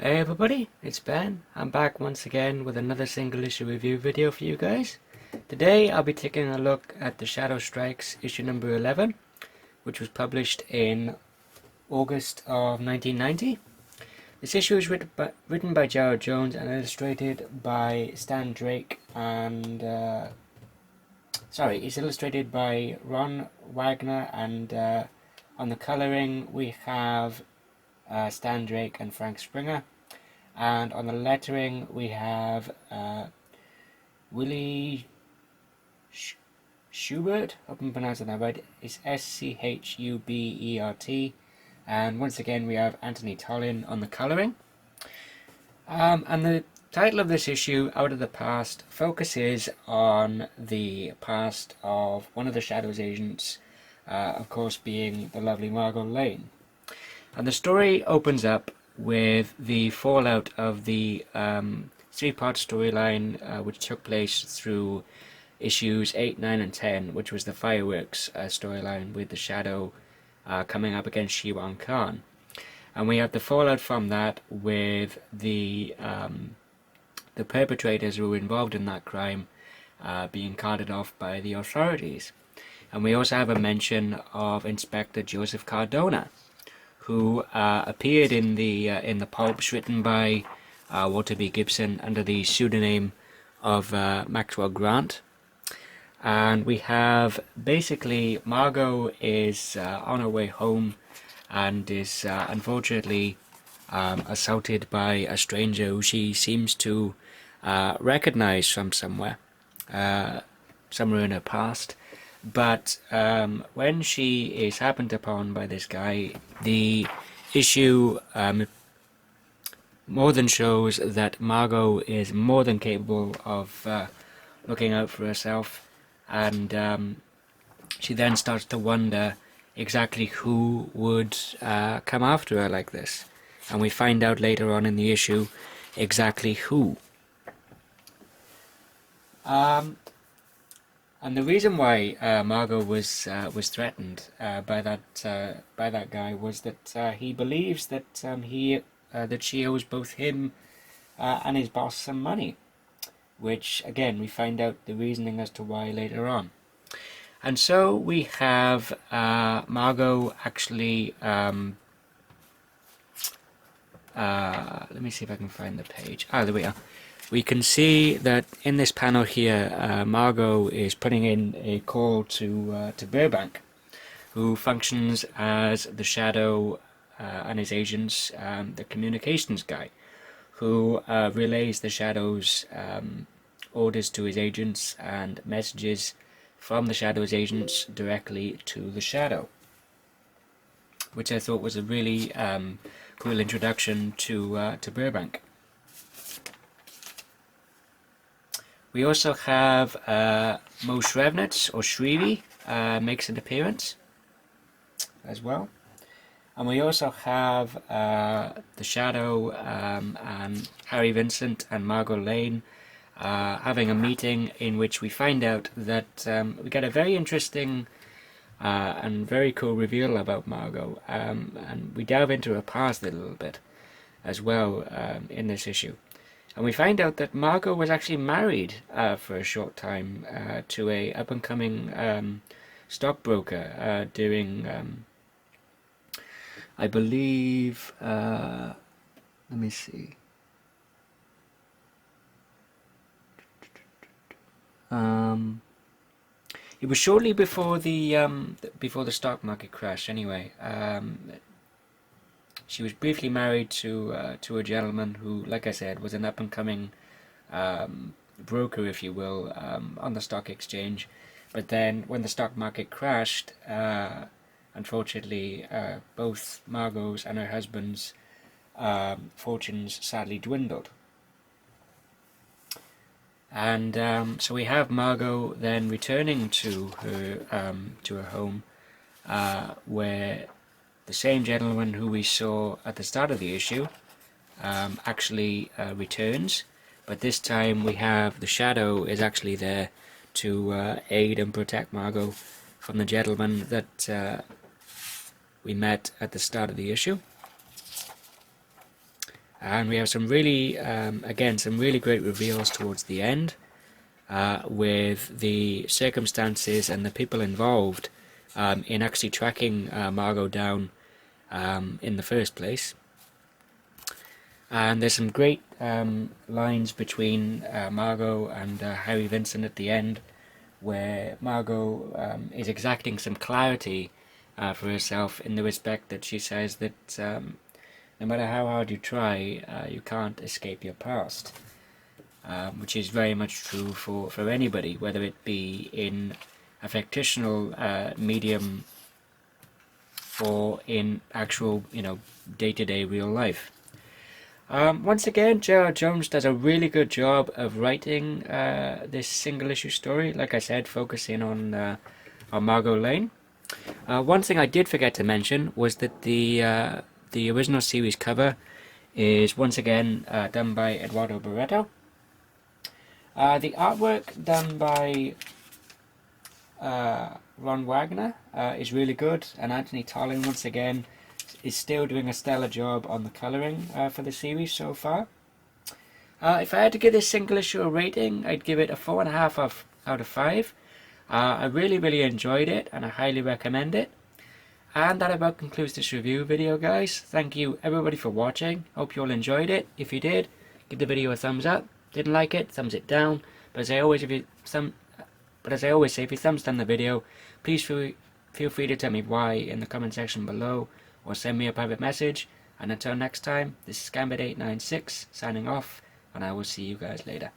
Hey everybody, it's Ben. I'm back once again with another single issue review video for you guys. Today I'll be taking a look at the Shadow Strikes issue number 11, which was published in August of 1990. This issue is written by Gerard Jones and illustrated by Stan Drake and... it's illustrated by Ron Wagner, and on the colouring we have Stan Drake and Frank Springer, and on the lettering we have Willie Schubert. Hope I'm pronouncing that right. It's Schubert, and once again we have Anthony Tollin on the colouring. And the title of this issue, Out of the Past, focuses on the past of one of the Shadow's agents, of course being the lovely Margot Lane. And the story opens up with the fallout of the three-part storyline which took place through issues 8, 9 and 10, which was the fireworks storyline with the Shadow coming up against Shiwan Khan. And we have the fallout from that with the perpetrators who were involved in that crime being carted off by the authorities. And we also have a mention of Inspector Joseph Cardona, who appeared in the pulps written by Walter B. Gibson under the pseudonym of Maxwell Grant. And we have basically Margot is on her way home and is unfortunately assaulted by a stranger who she seems to recognize from somewhere in her past. But when she is happened upon by this guy, the issue more than shows that Margot is more than capable of looking out for herself, and she then starts to wonder exactly who would come after her like this. And we find out later on in the issue exactly who. And the reason why Margot was threatened by that guy was that he believes that that she owes both him and his boss some money, which again we find out the reasoning as to why later on. And so we have Margot actually. Let me see if I can find the page. There we are. We can see that in this panel here, Margot is putting in a call to Burbank, who functions as the Shadow and his agents, the communications guy, who relays the Shadow's orders to his agents and messages from the Shadow's agents directly to the Shadow, which I thought was a really cool introduction to Burbank. We also have Mo Shrevnitz, or Shrevi, makes an appearance as well. And we also have the Shadow and Harry Vincent and Margot Lane having a meeting in which we find out that we get a very interesting and very cool reveal about Margot. And we delve into her past a little bit as well in this issue. And we find out that Margot was actually married for a short time to a up-and-coming stockbroker during, I believe, let me see. It was shortly before the stock market crash. Anyway, she was briefly married to a gentleman who, like I said, was an up-and-coming broker, if you will, on the stock exchange. But then, when the stock market crashed, unfortunately, both Margot's and her husband's fortunes sadly dwindled. And so we have Margot then returning to her home, where the same gentleman who we saw at the start of the issue actually returns, but this time we have the Shadow is actually there to aid and protect Margot from the gentleman that we met at the start of the issue. And we have some really, again, some really great reveals towards the end, with the circumstances and the people involved in actually tracking Margot down in the first place. And there's some great lines between Margot and Harry Vincent at the end, where Margot is exacting some clarity for herself, in the respect that she says that no matter how hard you try, you can't escape your past, which is very much true for anybody, whether it be in a fictional medium or in actual, day-to-day real life. Once again, Gerard Jones does a really good job of writing this single-issue story. Like I said, focusing on Margot Lane. One thing I did forget to mention was that the original series cover is once again done by Eduardo Barreto. The artwork done by Ron Wagner is really good, and Anthony Tollin once again is still doing a stellar job on the colouring for the series so far. If I had to give this single issue a rating, I'd give it a 4.5 out of 5. I really enjoyed it, and I highly recommend it. And that about concludes this review video, guys. Thank you everybody for watching. Hope you all enjoyed it. If you did, give the video a thumbs up. Didn't like it, thumbs it down. But as I always say, if you thumbs down the video, please feel free to tell me why in the comment section below, or send me a private message. And until next time, this is Gambit896 signing off, and I will see you guys later.